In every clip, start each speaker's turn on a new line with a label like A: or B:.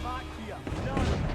A: back here. None.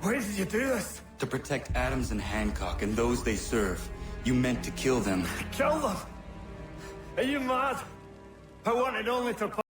B: Why did you do this?
C: To protect Adams and Hancock and those they serve. You meant to kill them.
B: Kill them? Are you mad? I wanted only to...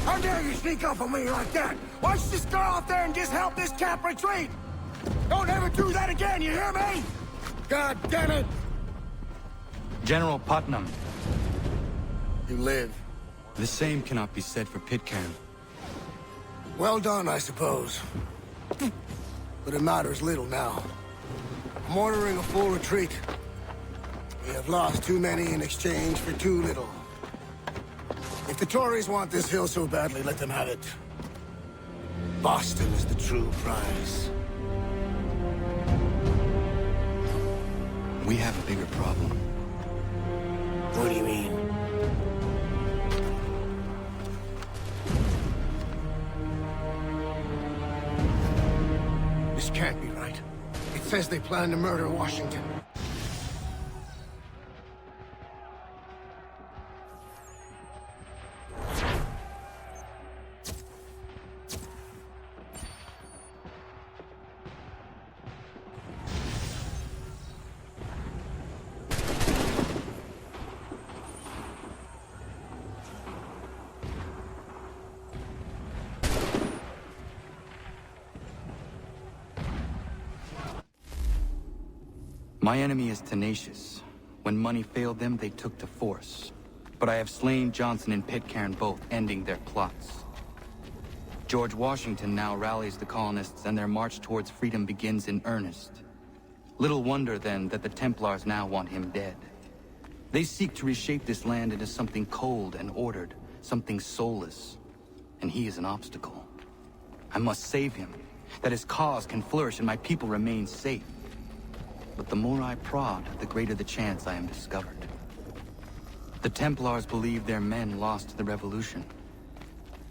B: How dare you sneak up on me like that? Why don't you just go out there and just help this camp retreat? Don't ever do that again, you hear me? God damn it!
D: General Putnam.
B: You live.
C: The same cannot be said for Pitcairn.
B: Well done, I suppose. But it matters little now. I'm ordering a full retreat. We have lost too many in exchange for too little. If the Tories want this hill so badly, let them have it. Boston is the true prize.
C: We have a bigger problem.
B: What do you mean? This can't be right. It says they plan to murder Washington.
C: My enemy is tenacious. When money failed them, they took to force. But I have slain Johnson and Pitcairn both, ending their plots. George Washington now rallies the colonists and their march towards freedom begins in earnest. Little wonder, then, that the Templars now want him dead. They seek to reshape this land into something cold and ordered, something soulless. And he is an obstacle. I must save him, that his cause can flourish and my people remain safe. But the more I prod, the greater the chance I am discovered. The Templars believe their men lost the revolution.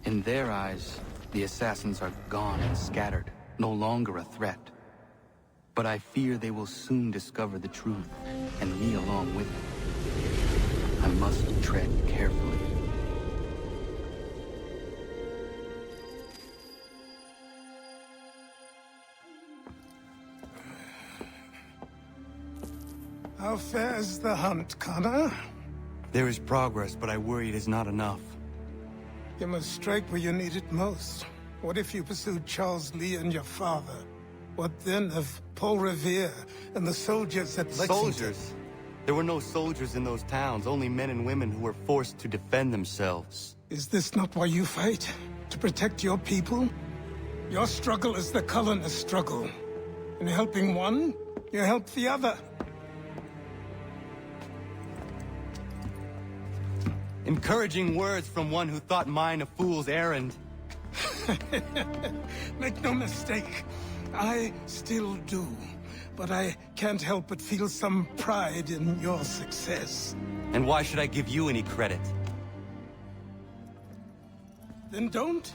C: In their eyes, the assassins are gone and scattered, no longer a threat. But I fear they will soon discover the truth, and me along with them. I must tread carefully.
A: How fares the hunt, Connor?
C: There is progress, but I worry it is not enough.
A: You must strike where you need it most. What if you pursued Charles Lee and your father? What then of Paul Revere and the soldiers at Lexington?
E: Soldiers? There were no soldiers in those towns, only men and women who were forced to defend themselves.
A: Is this not why you fight? To protect your people? Your struggle is the colonist struggle. In helping one, you help the other.
E: Encouraging words from one who thought mine a fool's errand.
A: Make no mistake, I still do. But I can't help but feel some pride in your success.
E: And why should I give you any credit?
A: Then don't.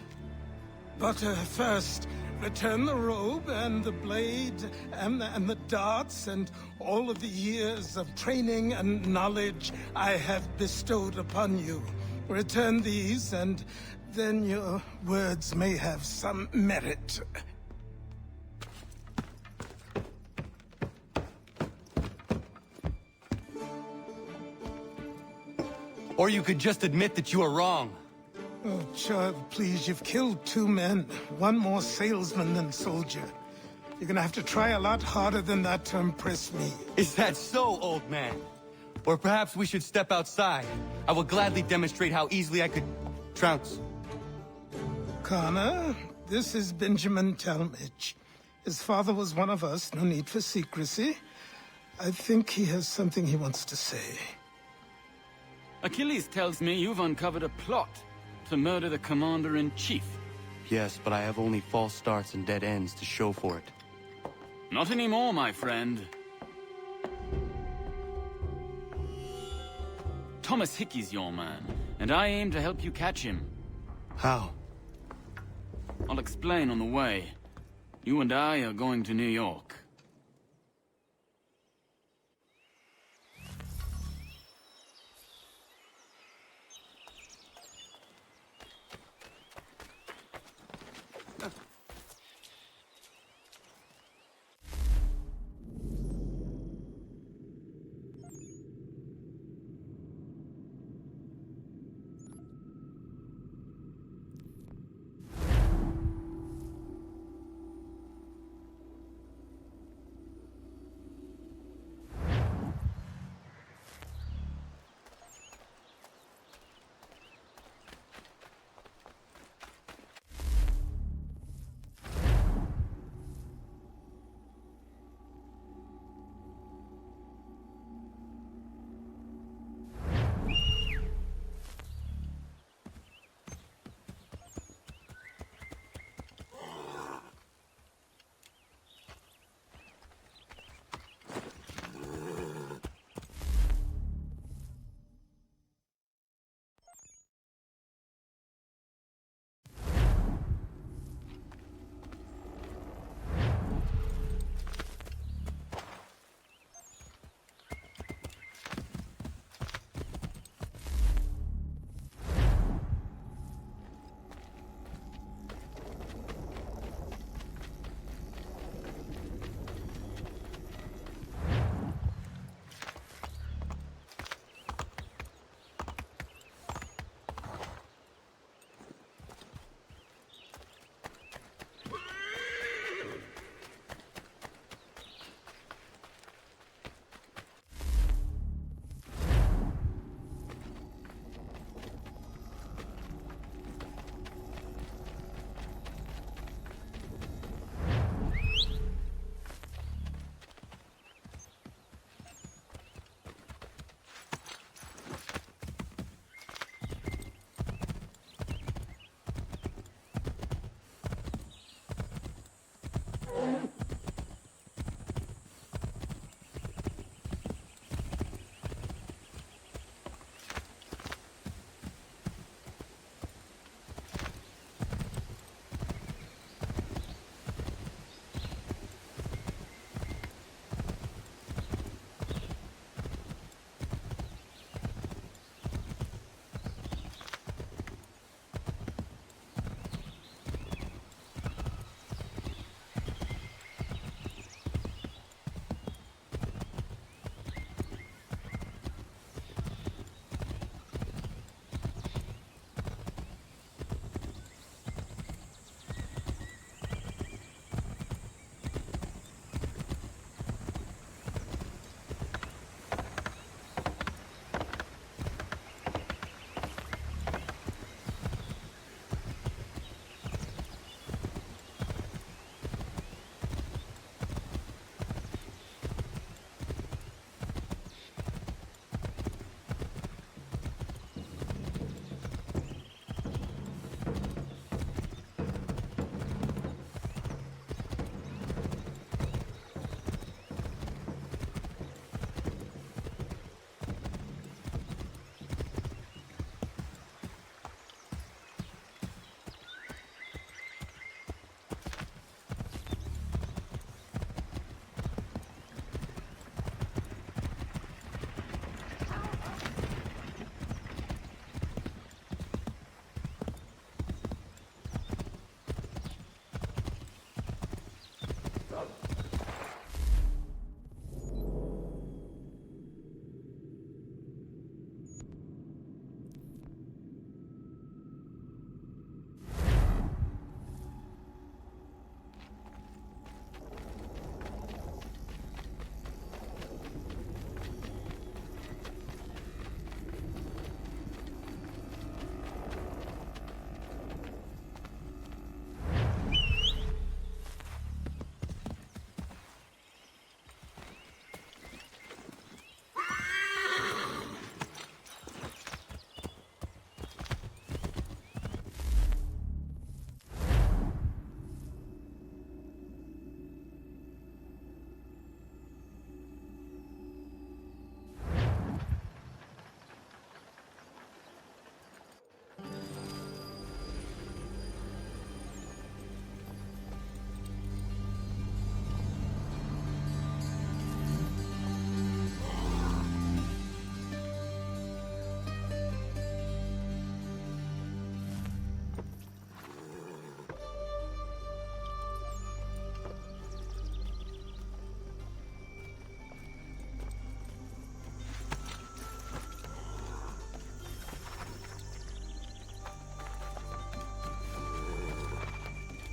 A: But first, return the robe and the blade and the darts and all of the years of training and knowledge I have bestowed upon you. Return these, and then your words may have some merit.
E: Or you could just admit that you are wrong.
A: Oh, child, please, you've killed 2 men. One more salesman than soldier. You're gonna have to try a lot harder than that to impress me.
E: Is that so, old man? Or perhaps we should step outside. I will gladly demonstrate how easily I could trounce.
A: Connor, this is Benjamin Talmadge. His father was one of us, no need for secrecy. I think he has something he wants to say.
F: Achilles tells me you've uncovered a plot to murder the Commander-in-Chief.
E: Yes, but I have only false starts and dead ends to show for it.
F: Not anymore, my friend. Thomas Hickey's your man, and I aim to help you catch him.
E: How?
F: I'll explain on the way. You and I are going to New York.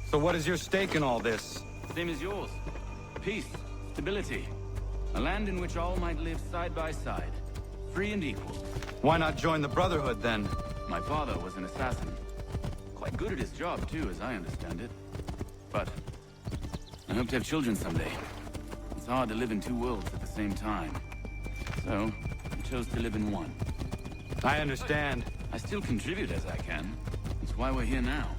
D: So what is your stake in all this?
F: Same as yours. Peace, stability. A land in which all might live side by side. Free and equal.
D: Why not join the Brotherhood, then?
F: My father was an assassin. Quite good at his job, too, as I understand it. But I hope to have children someday. It's hard to live in two worlds at the same time. So, I chose to live in one.
D: I understand.
F: I still contribute as I can. That's why we're here now.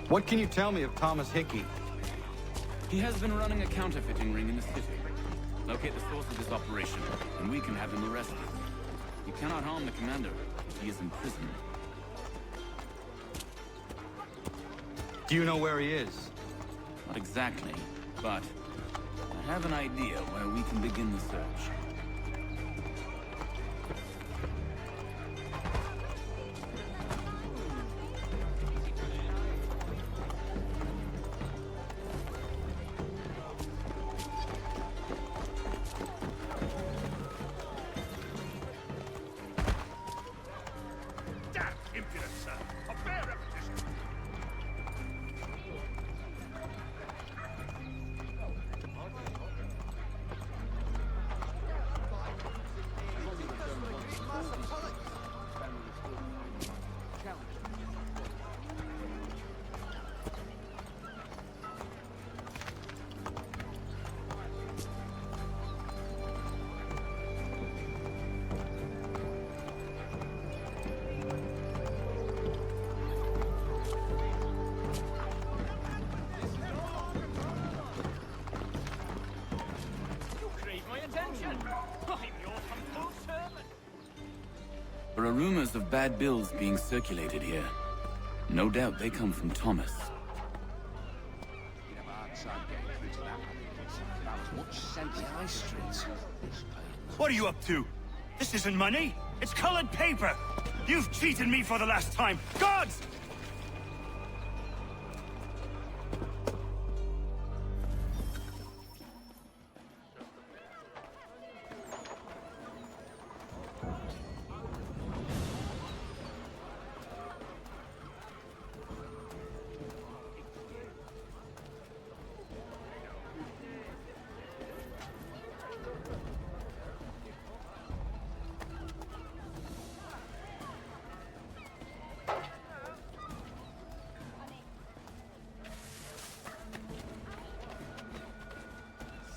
D: What can you tell me of Thomas Hickey?
F: He has been running a counterfeiting ring in the city. Locate the source of this operation, and we can have him arrested. You cannot harm the commander if he is in prison.
D: Do you know where he is?
F: Not exactly, but I have an idea where we can begin the search. There are rumors of bad bills being circulated here. No doubt they come from Thomas.
G: What are you up to? This isn't money. It's colored paper. You've cheated me for the last time. Gods!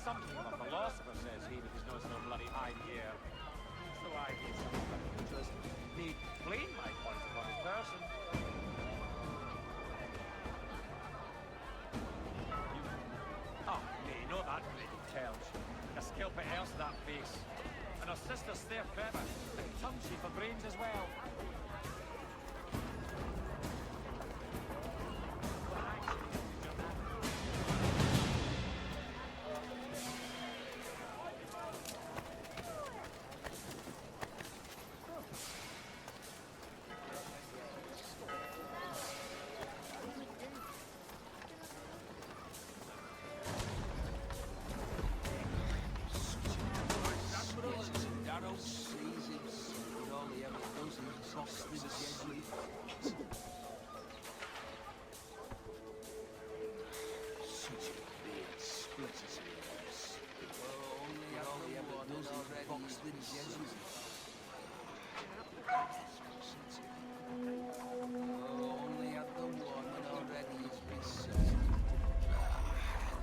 H: Something of a philosopher says he that is no so bloody hide here. So I need some interest. Need clean my point upon his person. Oh, me, no that pretty tells. A skilpet else that face. And her sister's there clever. And tongue she for brains as well.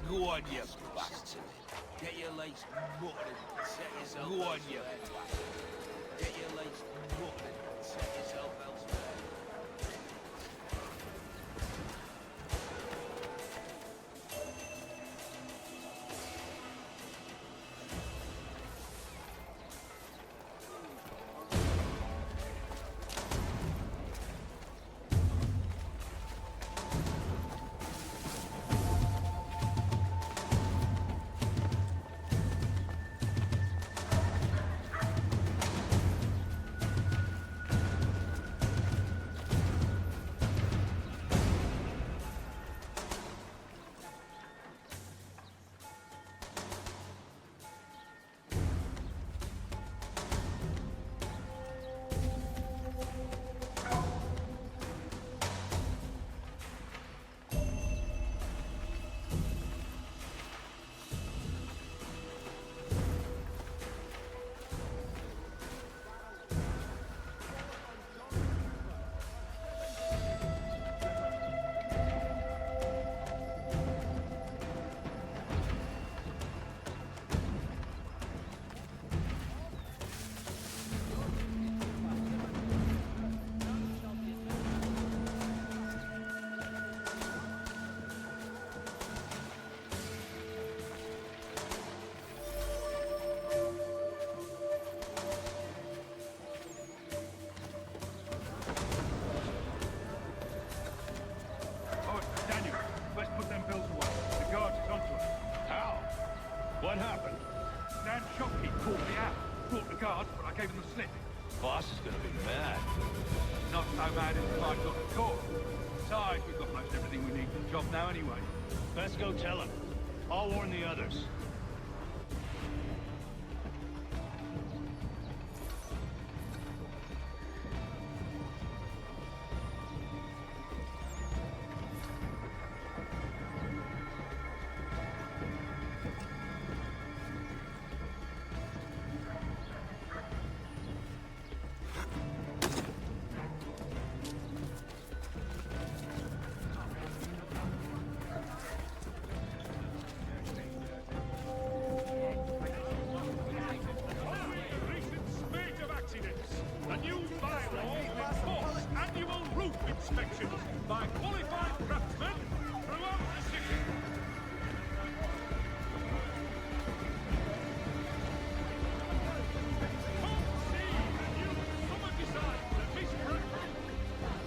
G: Go on, you bastard. Get your legs muttered and set yourself Go on, you twat. Get your legs muttered and set yourself elsewhere.
H: guards, but I gave them the slip.
G: Boss is gonna be mad.
H: Not so mad if I got the court. Besides, we've got most everything we need for the job now anyway.
G: Best go tell him. I'll warn the others.
H: By qualified craftsmen throughout the city. Come see the new summer design for Miss Bradford.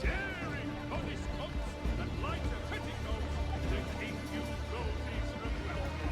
H: Daring honest coats and lighter petticoats to keep you roses from welcome.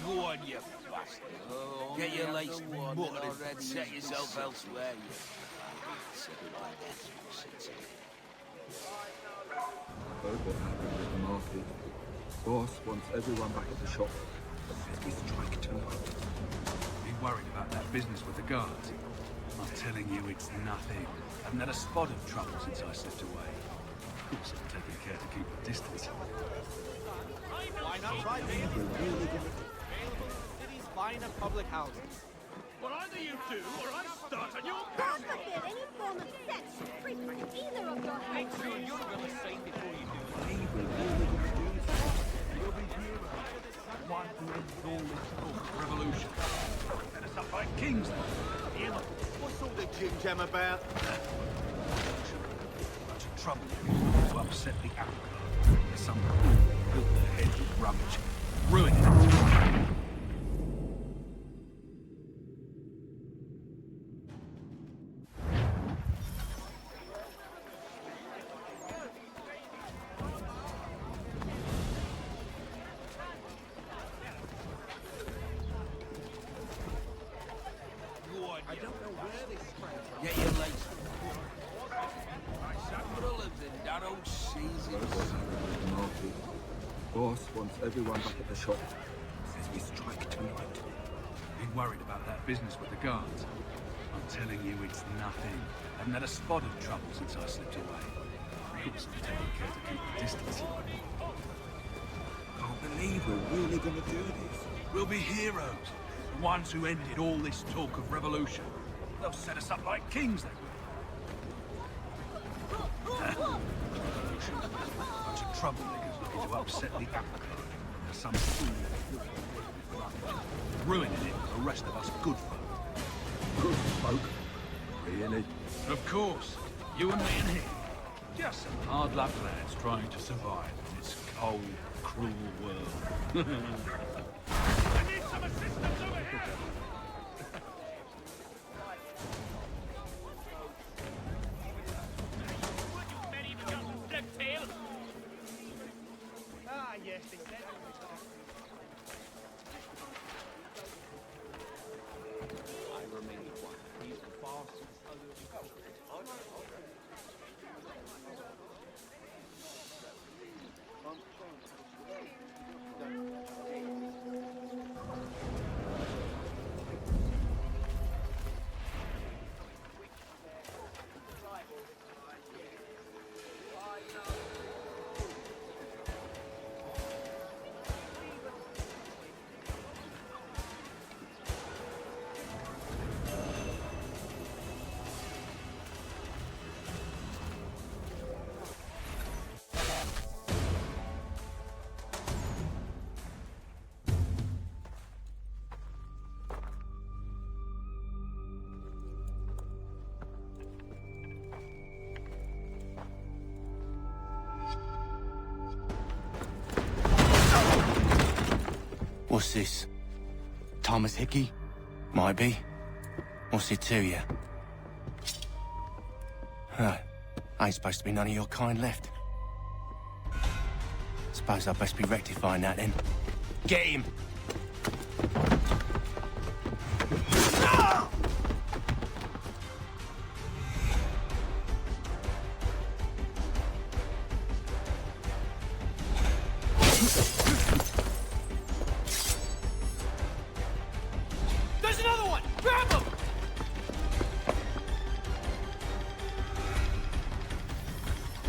G: Go on, you bastard. Get your legs buttered and set yourself elsewhere, you...
I: Heard what happened at the market. Boss wants everyone back at the shop. Says we strike tonight.
H: Be worried about that business with the guards. I'm telling you, it's nothing. I haven't had a spot of trouble since I slipped away. Of course, I'm taking care to keep the distance.
J: Why not try this? Available city's finer public housing.
H: Well, either you do, or I start on your
K: Don't forbid any form of sex should frequent either of your houses.
J: Make sure you're really safe before you do it.
H: You'll be heroes. One who ends all this talk of revolution. Set us up like kings, then.
J: What's all the jim-jam about?
H: Bunch of trouble to upset the apple cart. Some built their head with rubbish. Ruin it.
G: I don't know where this sprang. Get your legs. Sandra lives in that old Caesar's.
I: Market. Boss wants everyone back at the shop. Says we strike tonight.
H: Been worried about that business with the guards. I'm telling you, it's nothing. I haven't had a spot of trouble since I slipped away. Of course, I'm taking care to keep the distance.
I: Can't believe we're really gonna do this.
H: We'll be heroes. The ones who ended all this talk of revolution. They'll set us up like kings, they will.
L: troublemakers looking to upset the apple cart. Some fool ruining it for the rest of us good folk.
I: Good folk? Really?
L: Of course. You and me and him. Just some hard luck lads trying to survive in this cold, cruel world.
H: I need some assistance over here!
J: Ah, yes, they said I remain one. He's the fastest.
E: What's this? Thomas Hickey? Might be. What's it to you? Right. Ain't supposed to be none of your kind left. Suppose I best be rectifying that then. Get him!
J: There's another one! Grab him!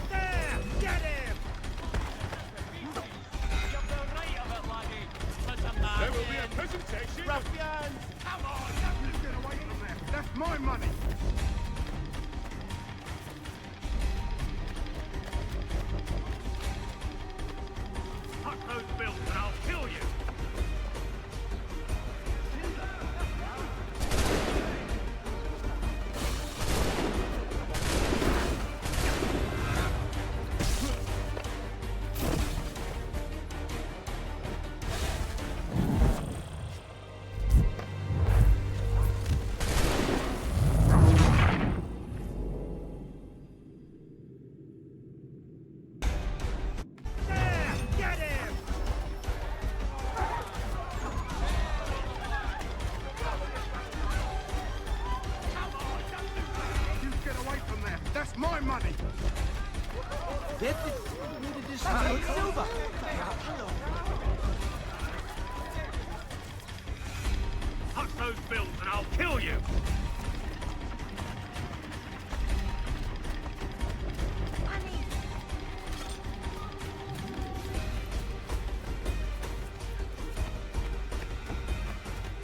J: There! Get him!
H: There will be a presentation.
J: Ruffians!
H: Come on!
B: Get away from there. That's my money.
H: Cut those bills and I'll kill you.
J: There! Get him!
B: You get away from there. That's my money.
J: Silver!
H: Cut those bills and I'll kill you.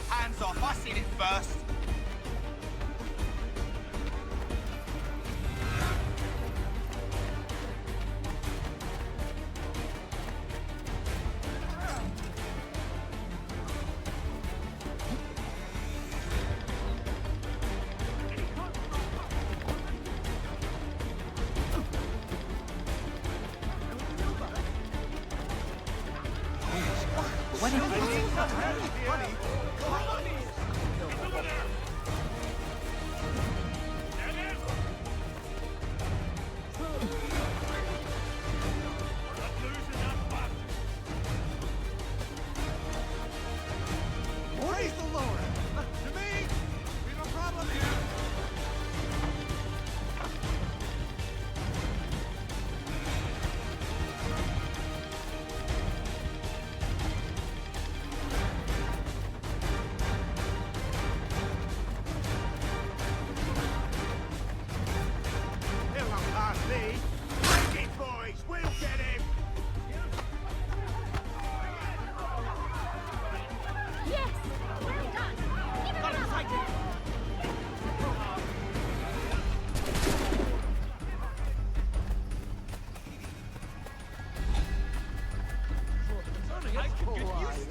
J: Hands off, I seen it first. Praise the Lord! To me, we have a problem here.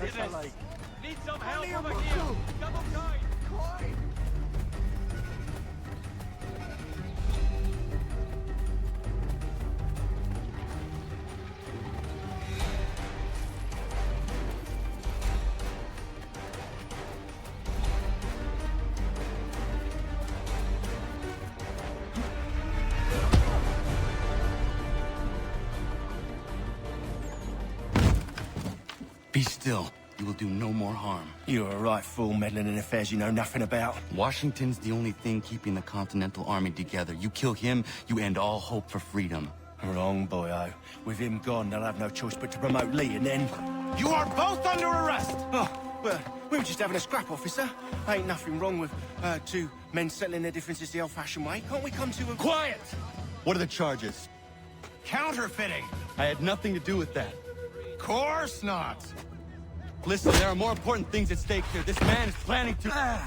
G: Need some help over here. Double time.
E: Be still. You will do no more harm.
M: You're a right fool meddling in affairs you know nothing about.
C: Washington's the only thing keeping the Continental Army together. You kill him, you end all hope for freedom.
M: Wrong, boyo. With him gone, they'll have no choice but to promote Lee, and then... You are both under arrest! Oh, well, we were just having a scrap, officer. Ain't nothing wrong with two men settling their differences the old-fashioned way. Can't we come to a...
E: Quiet!
C: What are the charges?
E: Counterfeiting!
C: I had nothing to do with that.
E: Course not!
C: Listen, there are more important things at stake here. This man is planning to...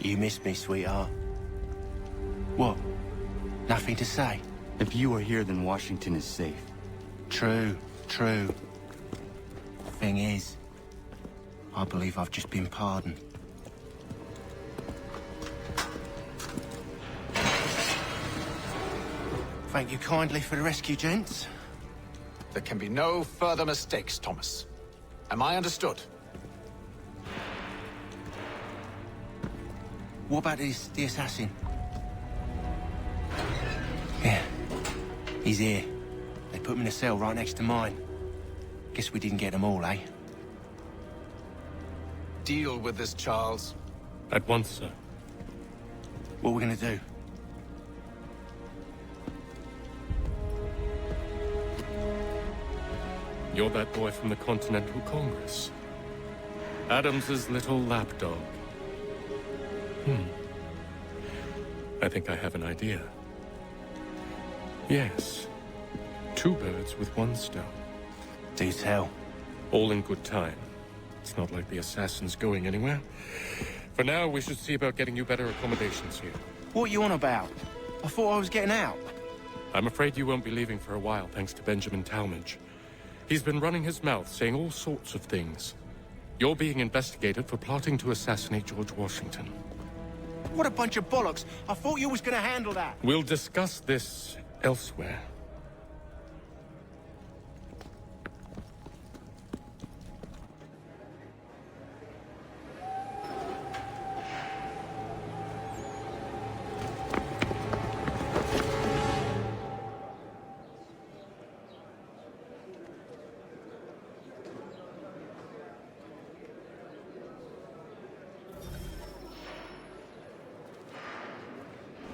M: You missed me, sweetheart. What? Nothing to say?
C: If you are here, then Washington is safe.
M: True. Thing is, I believe I've just been pardoned. Thank you kindly for the rescue, gents.
N: There can be no further mistakes, Thomas. Am I understood?
M: What about the assassin? Yeah, he's here. They put him in a cell right next to mine. Guess we didn't get them all, eh?
N: Deal with this, Charles.
H: At once, sir.
M: What are we gonna do?
H: You're that boy from the Continental Congress. Adams's little lapdog. I think I have an idea. Yes. Two birds with one stone.
M: Do tell.
H: All in good time. It's not like the assassin's going anywhere. For now, we should see about getting you better accommodations here.
M: What are you on about? I thought I was getting out.
H: I'm afraid you won't be leaving for a while, thanks to Benjamin Talmadge. He's been running his mouth, saying all sorts of things. You're being investigated for plotting to assassinate George Washington.
M: What a bunch of bollocks. I thought you was gonna handle that.
H: We'll discuss this elsewhere.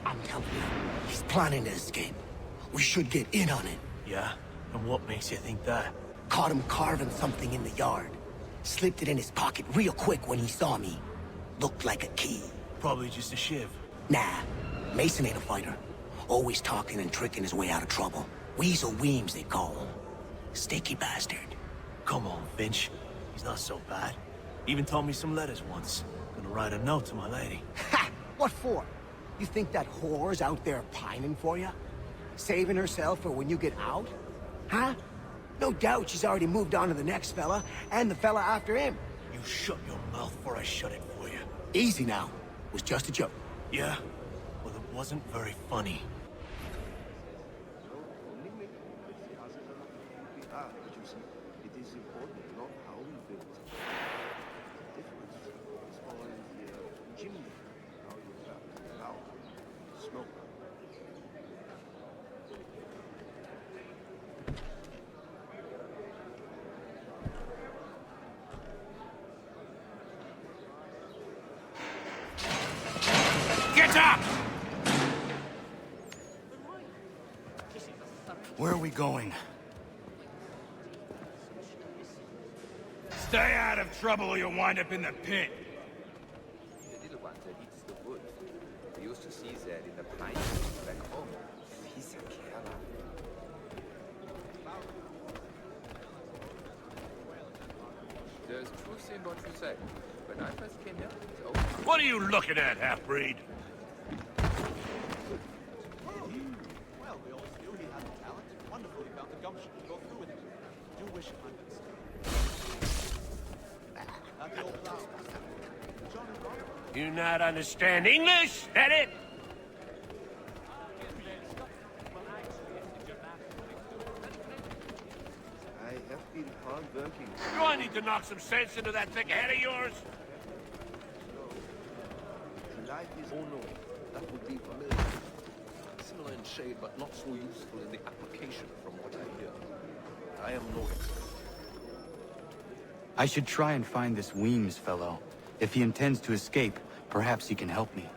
B: I'm telling you, he's planning to escape. We should get in on it.
M: Yeah? And what makes you think that?
B: Caught him carving something in the yard. Slipped it in his pocket real quick when he saw me. Looked like a key.
M: Probably just a shiv.
B: Nah, Mason ain't a fighter. Always talking and tricking his way out of trouble. Weasel Weems, they call him. Sticky bastard.
M: Come on, Finch. He's not so bad. Even taught me some letters once. Gonna write a note to my lady.
B: Ha! What for? You think that whore's out there pining for you? Saving herself for when you get out? Huh? No doubt she's already moved on to the next fella, and the fella after him.
M: You shut your mouth before I shut it for you.
B: Easy now. It was just a joke.
M: Yeah? Well, it wasn't very funny.
E: Get up!
C: Where are we going?
G: Stay out of trouble or you'll wind up in the pit.
O: The little one that eats the wood. We used to see that in the pines back home. He's a killer. There's truth in what you say. When I first came here, it's over.
G: What are you looking at, half-breed?
J: Well, we always knew he had the talent. Wonderful he found the gumption to go through with it. Do wish him my best. At the old plow. John and Robert.
G: You not understand English? That it?
O: I have been hard working.
G: Do I need to knock some sense into that thick head of yours?
O: The life is no. That would be familiar. Similar in shade, but not so useful in the application from what I hear. I am no expert.
C: I should try and find this Weems fellow. If he intends to escape, perhaps he can help me.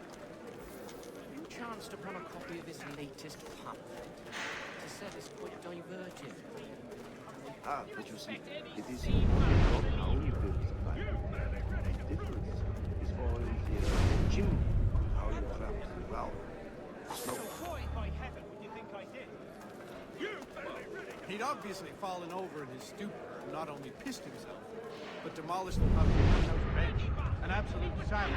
P: You chanced upon a copy of his latest pamphlet. To say it's quite diverting.
O: Ah, but you see, it is not how you build the life. The difference is all in the chimney, how you craft the well. Smoke.
J: He'd obviously fallen over in his stupor and not only pissed himself, but demolished the pub without bench. An absolute silence.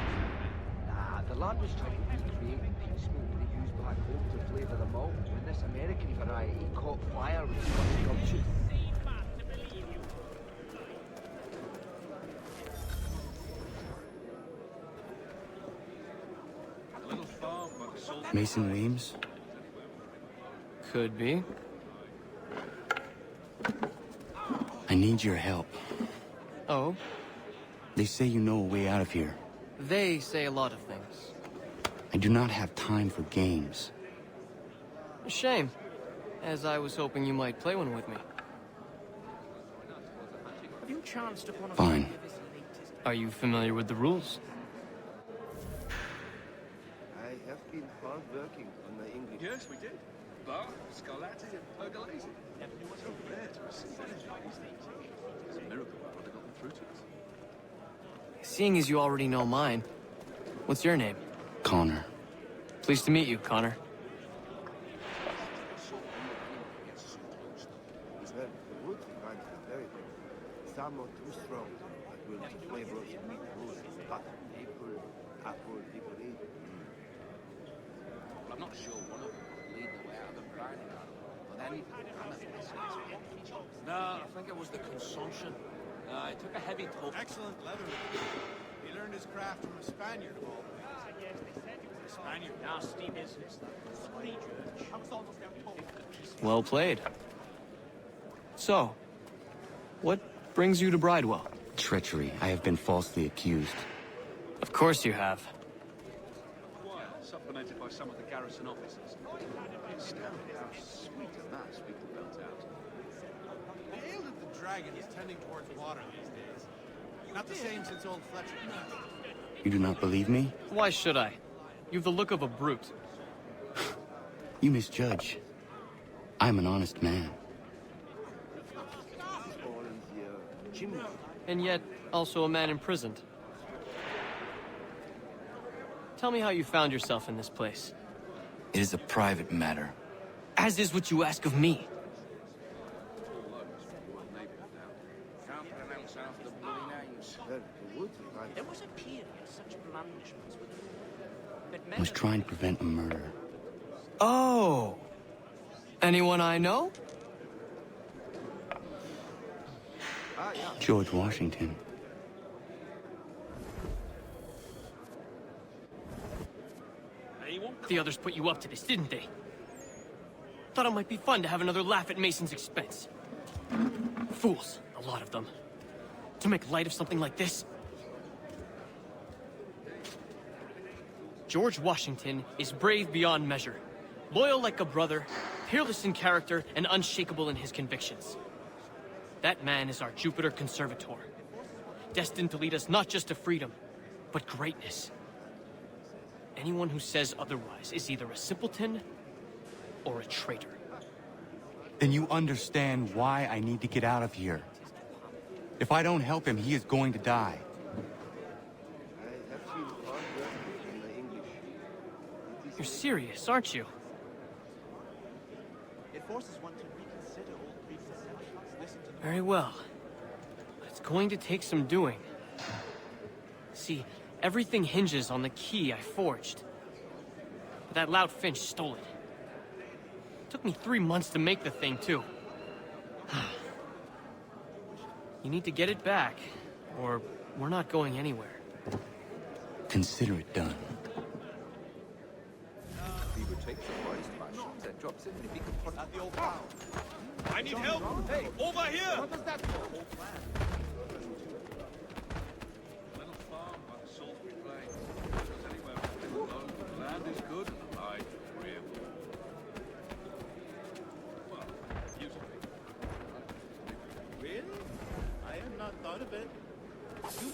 O: Nah, the lad was trying to recreate the peat smoke they used back home to flavour the malt, when this American variety caught fire with too much gumption.
C: Mason Weems?
Q: Could be.
C: I need your help.
Q: Oh?
C: They say you know a way out of here.
Q: They say a lot of things.
C: I do not have time for games.
Q: A shame, as I was hoping you might play one with me.
P: Have you chanced upon a
C: Fine.
P: copy of his latest?
Q: Are you familiar with the rules?
O: I have been hard working on my English.
L: Yes, we did. Bar, Scarlatti, and Pergolesi. Never knew what so rare to receive. It's a miracle what they got them through to us.
Q: Seeing as you already know mine, what's your name?
C: Connor.
Q: Pleased to meet you, Connor.
O: Well, the wood reminds me very good. Some are too strong, but will the flavor of the meat good. Butter, apple, hickory.
G: Well, I'm not sure one of them would lead the way out of the grinding out. But then no, I think it was the consumption. It took a heavy toll.
J: Excellent leather. He learned his craft from a Spaniard of all things. A Spaniard.
P: Nasty business.
Q: Well played. So, what brings you to Bridewell?
C: Treachery. I have been falsely accused.
Q: Of course you have.
L: Choir, supplemented by some of the garrison officers. It's astounding how sweet a mass people belt out.
J: The ale of the dragon is tending towards water these days. Not the same since old Fletcher.
C: You do not believe me?
Q: Why should I? You've the look of a brute.
C: You misjudge. I'm an honest man.
Q: And yet, also a man imprisoned. Tell me how you found yourself in this place.
C: It is a private matter.
Q: As is what you ask of me.
G: Can't pronounce half the bloody names.
O: Well, the wood reminds
P: There was a period such blandishments with but
C: I was trying to prevent a murder.
Q: Oh! Anyone I know?
C: George Washington.
Q: The others put you up to this, didn't they? Thought it might be fun to have another laugh at Mason's expense. Fools, a lot of them. To make light of something like this. George Washington is brave beyond measure, loyal like a brother, peerless in character, and unshakable in his convictions. That man is our Jupiter Conservator, destined to lead us not just to freedom, but greatness. Anyone who says otherwise is either a simpleton or a traitor.
C: Then you understand why I need to get out of here. If I don't help him, he is going to die.
O: I have seen hard work in the English.
Q: You're serious, aren't you?
J: It forces one to reconsider old preconceptions. Listen to
Q: Very well. But it's going to take some doing. See, everything hinges on the key I forged. But that loud Finch stole it. Took me 3 months to make the thing, too. You need to get it back, or we're not going anywhere.
C: Consider it done.
L: He would take the forest passion, then drops in if he could put
J: at the old town.
H: I need help!
L: Hey,
H: Over here!
J: What does that do? Whole plan.
L: little farm by the Salisbury Plain. If there's anywhere alone, the land is good and the life agreeable. Well, beautifully.
J: Really? I have not thought of it.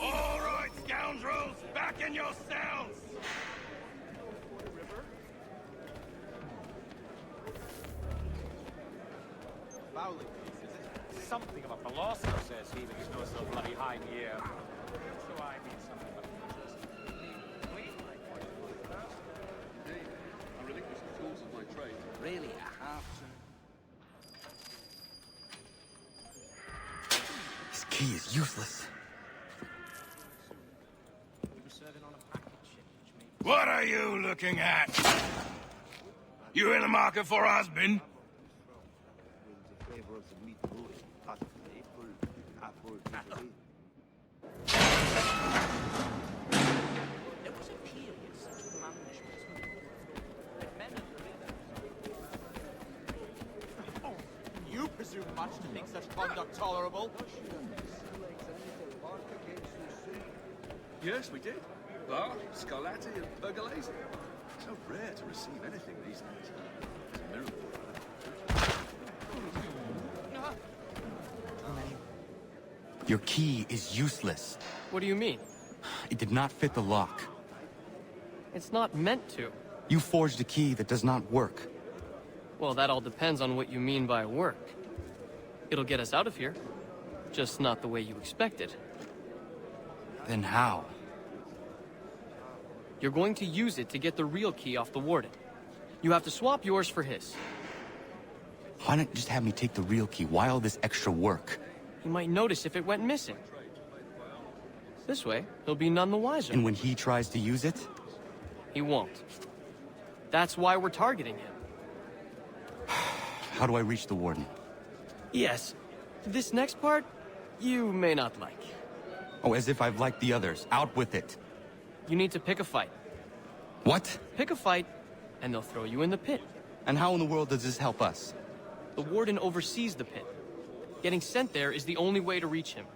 H: All right, scoundrels! Back in your cells!
J: Fowling piece, is it? Something of a philosopher, says he, but he's no so bloody high here. So I mean something of a
L: Indeed, I relinquish the tools of my trade.
G: Really, I have to.
C: This key is useless.
H: What are you looking at? You in the market for a husband?
O: The flavor of the meat brewing, possibly apple,
P: There was a period such management was not but men of
J: Oh, you presume much to think such conduct tolerable?
L: Yes, we did. Bar, Scarlatti, and Pergolesi. So rare to receive anything these days. It's a miracle.
C: Your key is useless.
Q: What do you mean?
C: It did not fit the lock.
Q: It's not meant to.
C: You forged a key that does not work.
Q: Well, that all depends on what you mean by work. It'll get us out of here. Just not the way you expected.
C: Then how?
Q: You're going to use it to get the real key off the warden. You have to swap yours for his.
C: Why not just have me take the real key? Why all this extra work?
Q: He might notice if it went missing. This way, he'll be none the wiser.
C: And when he tries to use it?
Q: He won't. That's why we're targeting him.
C: How do I reach the warden?
Q: Yes. This next part, you may not like.
C: Oh, as if I've liked the others. Out with it.
Q: You need to pick a fight.
C: What?
Q: Pick a fight, and they'll throw you in the pit.
C: And how in the world does this help us?
Q: The warden oversees the pit. Getting sent there is the only way to reach him.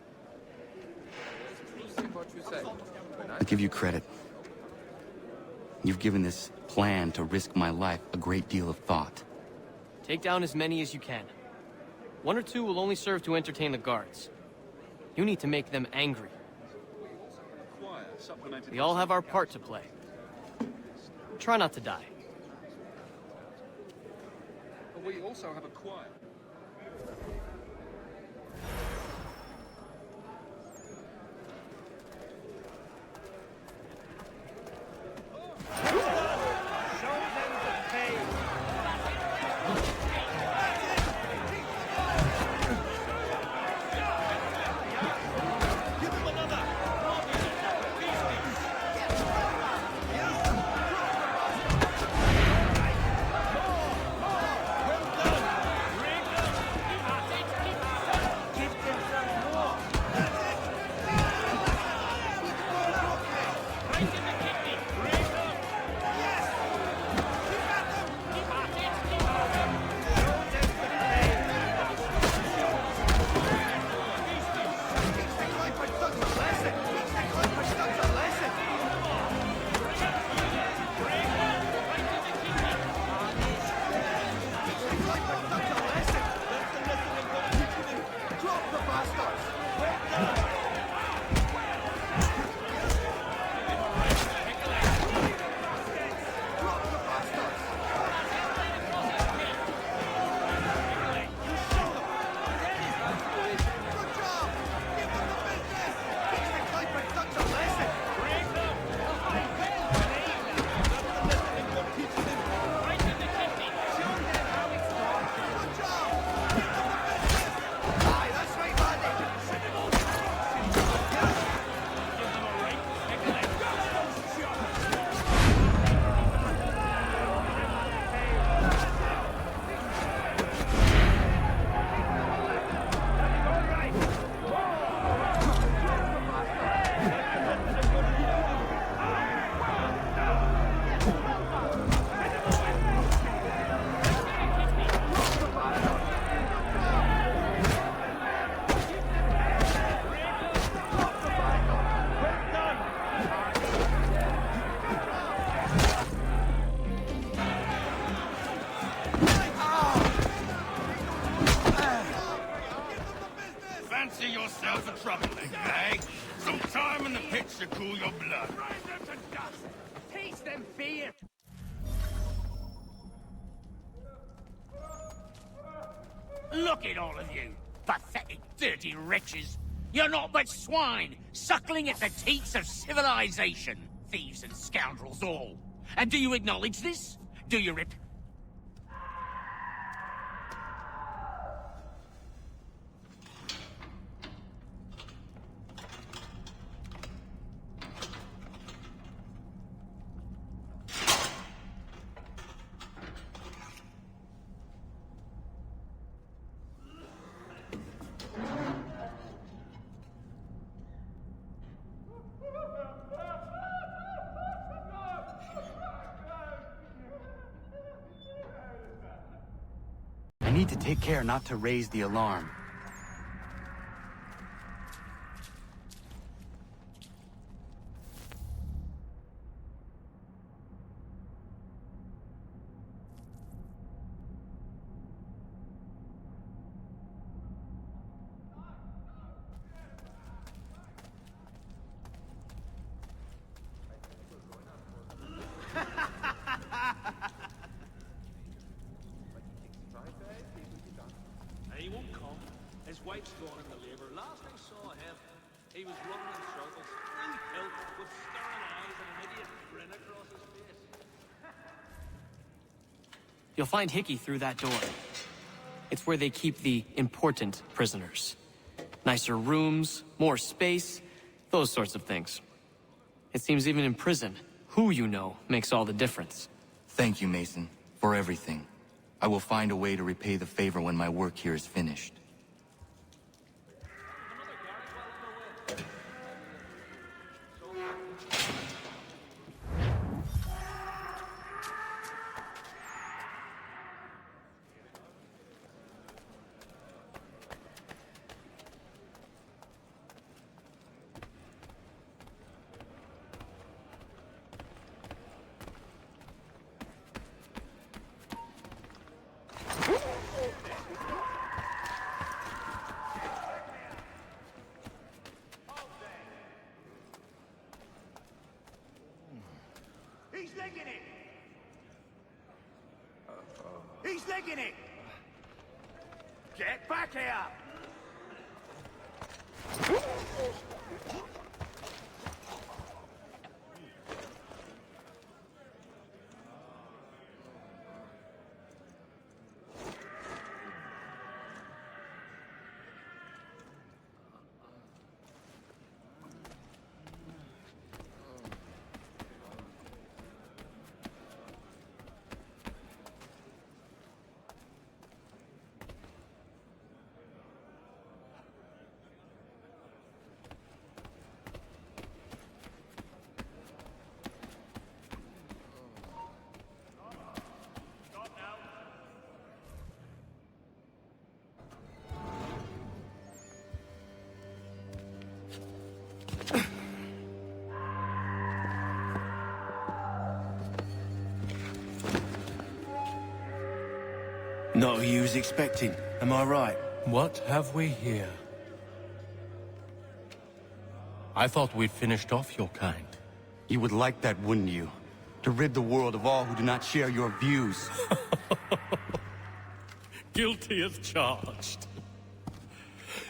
L: What you say?
C: I give you credit. You've given this plan to risk my life a great deal of thought.
Q: Take down as many as you can. 1 or 2 will only serve to entertain the guards. You need to make them angry. We all have our part to play. Try not to die.
L: But we also have a choir.
G: yourself a trouble, eh? Some time in the pits to cool your blood.
P: Teach them fear!
G: Look at all of you, pathetic, dirty wretches. You're not but swine, suckling at the teats of civilization. Thieves and scoundrels all. And do you acknowledge this? Do you, Rip?
C: I need to take care not to raise the alarm.
L: He won't come. His wife's gone into labor. Last I saw him, he was running in circles, fully built, with staring eyes and an idiot grin across his face.
Q: You'll find Hickey through that door. It's where they keep the important prisoners. Nicer rooms, more space, those sorts of things. It seems even in prison, who you know makes all the difference.
C: Thank you, Mason, for everything. I will find a way to repay the favor when my work here is finished.
G: He's legging it! He's legging it! Get back here!
M: Not who you was expecting, am I right?
R: What have we here? I thought we'd finished off your kind.
E: You would like that, wouldn't you? To rid the world of all who do not share your views.
R: Guilty as charged.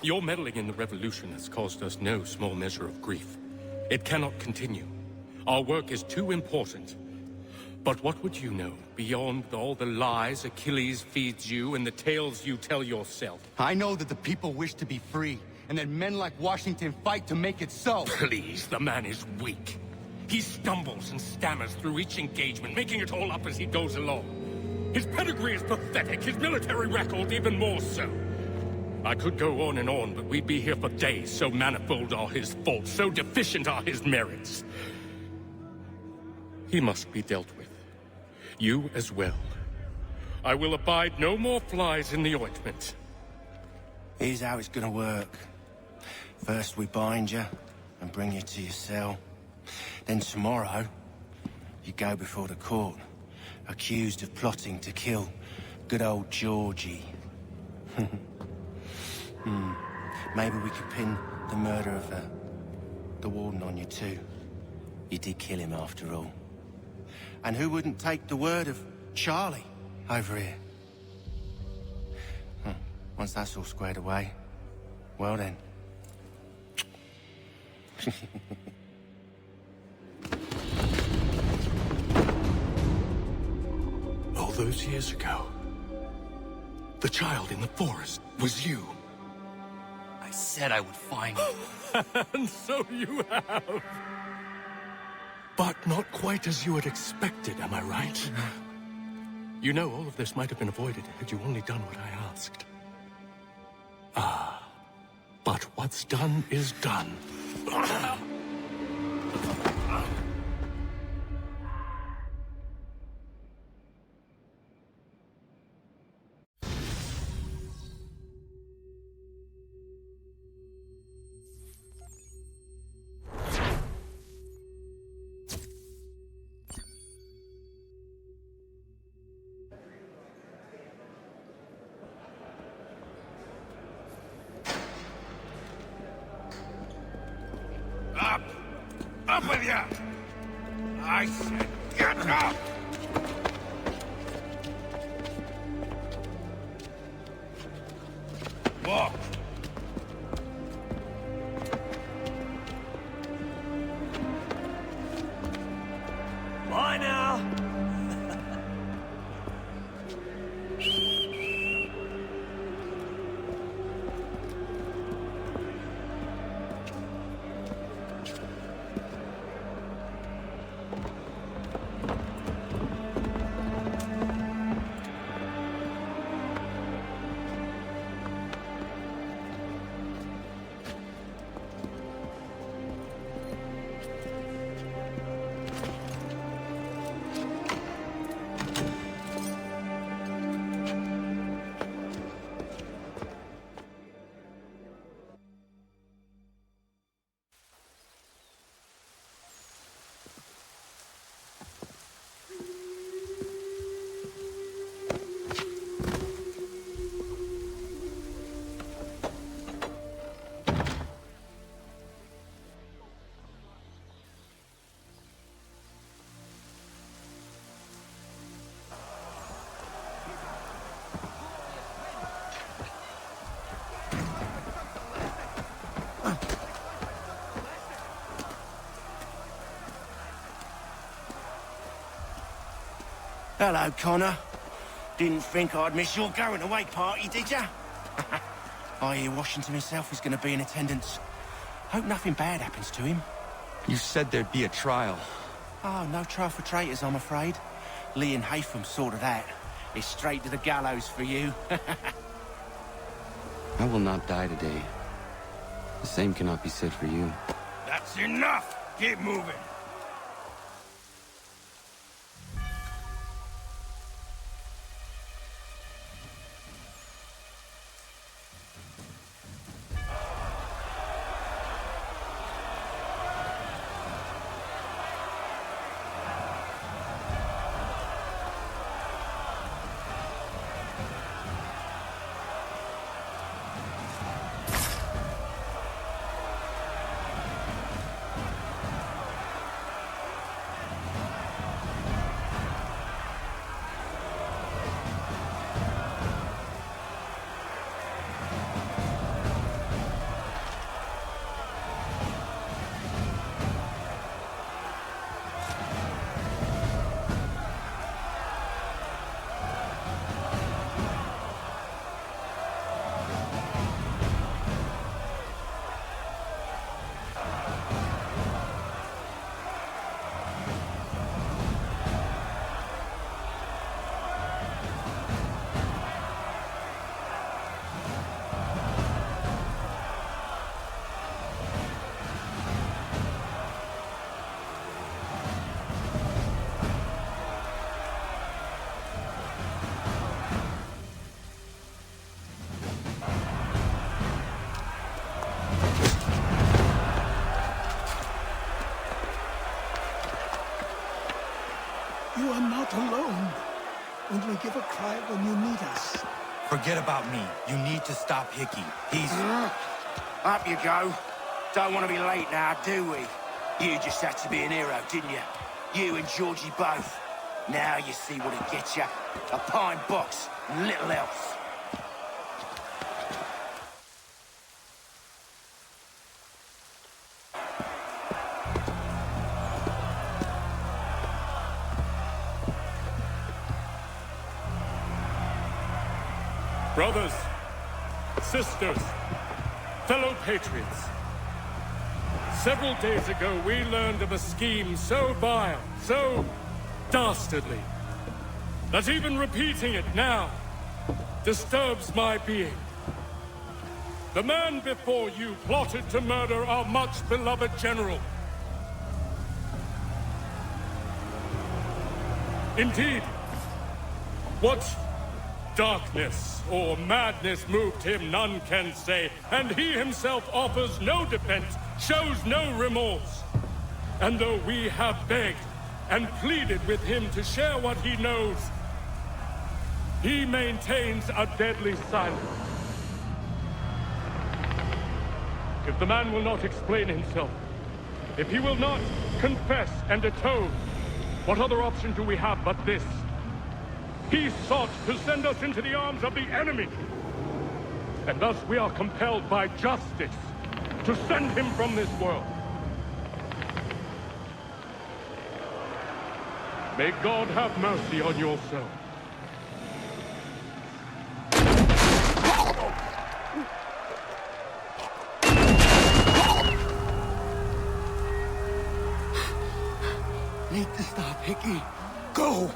R: Your meddling in the revolution has caused us no small measure of grief. It cannot continue. Our work is too important. But what would you know beyond all the lies Achilles feeds you and the tales you tell yourself?
E: I know that the people wish to be free, and that men like Washington fight to make it so.
R: Please, the man is weak. He stumbles and stammers through each engagement, making it all up as he goes along. His pedigree is pathetic, his military record even more so. I could go on, but we'd be here for days, so manifold are his faults, so deficient are his merits. He must be dealt with. You as well. I will abide no more flies in the ointment.
M: Here's how it's gonna work. First we bind you and bring you to your cell. Then tomorrow, you go before the court, accused of plotting to kill good old Georgie. Maybe we could pin the murder of the Warden on you too. You did kill him after all. And who wouldn't take the word of Charlie over here? Once that's all squared away, well then.
R: All those years ago, the child in the forest was you.
C: I said I would find you.
R: And so you have. But not quite as you had expected, am I right? You know, all of this might have been avoided had you only done what I asked. But what's done is done.
G: Up with you! I said, get up! Walk!
S: Bye now!
M: Hello, Connor. Didn't think I'd miss your going-away party, did ya? I hear Washington himself is going to be in attendance. Hope nothing bad happens to him.
C: You said there'd be a trial.
M: Oh, no trial for traitors, I'm afraid. Lee and Haytham sorted that. It's straight to the gallows for you.
C: I will not die today. The same cannot be said for you.
G: That's enough! Keep moving!
A: You are not alone. Only give a cry when you need us.
C: Forget about me. You need to stop Hickey. He's...
B: Up you go. Don't want to be late now, do we? You just had to be an hero, didn't you? You and Georgie both. Now you see what it gets you. A pine box, and little else.
R: Brothers, sisters, fellow patriots. Several days ago, we learned of a scheme so vile, so dastardly, that even repeating it now disturbs my being. The man before you plotted to murder our much-beloved general. Indeed, what darkness or madness moved him, none can say, and he himself offers no defense, shows no remorse. And though we have begged and pleaded with him to share what he knows, he maintains a deadly silence. If the man will not explain himself, if he will not confess and atone, what other option do we have but this? He sought to send us into the arms of the enemy. And thus we are compelled by justice to send him from this world. May God have mercy on your soul.
B: Need to stop, Hickey. Go!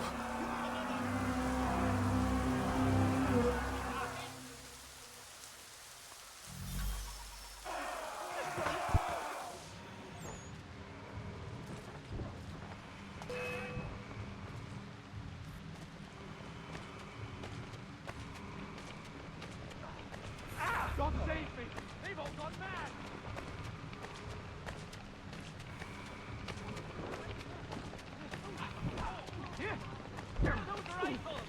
L: God save me! They've all gone mad! Here! Those rifles!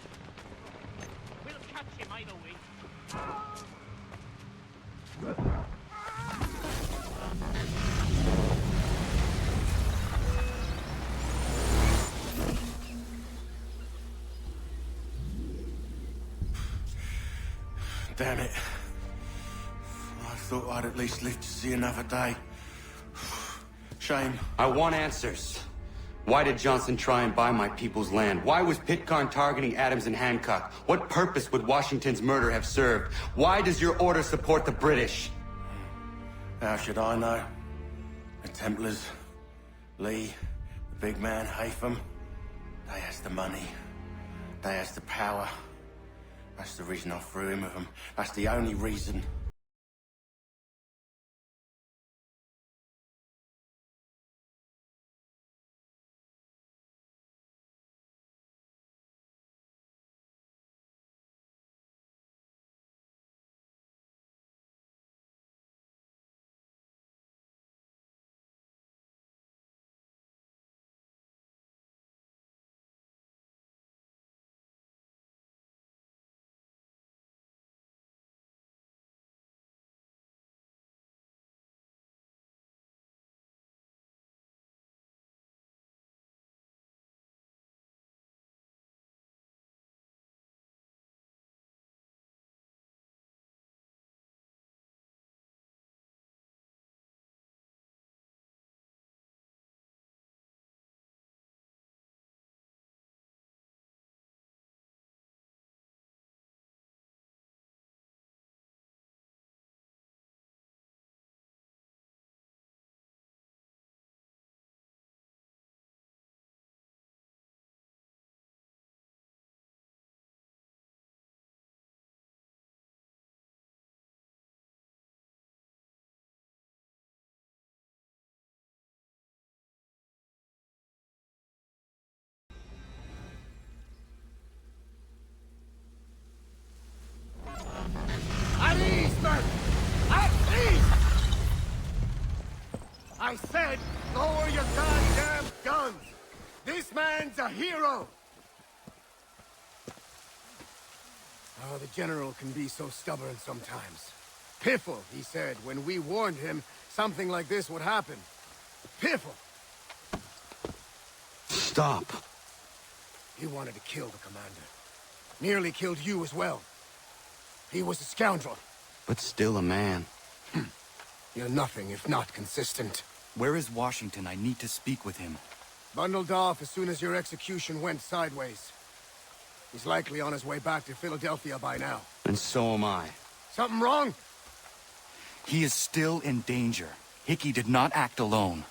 L: We'll catch him either way.
M: Damn it. I thought I'd at least live to see another day. Shame.
C: I want answers. Why did Johnson try and buy my people's land? Why was Pitcairn targeting Adams and Hancock? What purpose would Washington's murder have served? Why does your order support the British?
M: How should I know? The Templars, Lee, the big man, Haytham, they has the money. They has the power. That's the reason I threw him with them. That's the only reason.
B: At ease, men! At ease! I said, lower your goddamn guns! This man's a hero! Oh, the General can be so stubborn sometimes. Piffle, he said, when we warned him something like this would happen. Piffle!
C: Stop.
B: He wanted to kill the commander. Nearly killed you as well. He was a scoundrel.
C: But still a man.
B: You're nothing if not consistent.
C: Where is Washington? I need to speak with him.
B: Bundled off as soon as your execution went sideways. He's likely on his way back to Philadelphia by now.
C: And so am I.
B: Something wrong?
C: He is still in danger. Hickey did not act alone.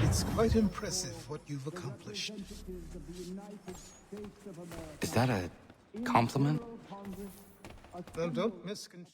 A: It's quite impressive what you've accomplished.
C: Is that a compliment?
A: Well, don't misconstrue.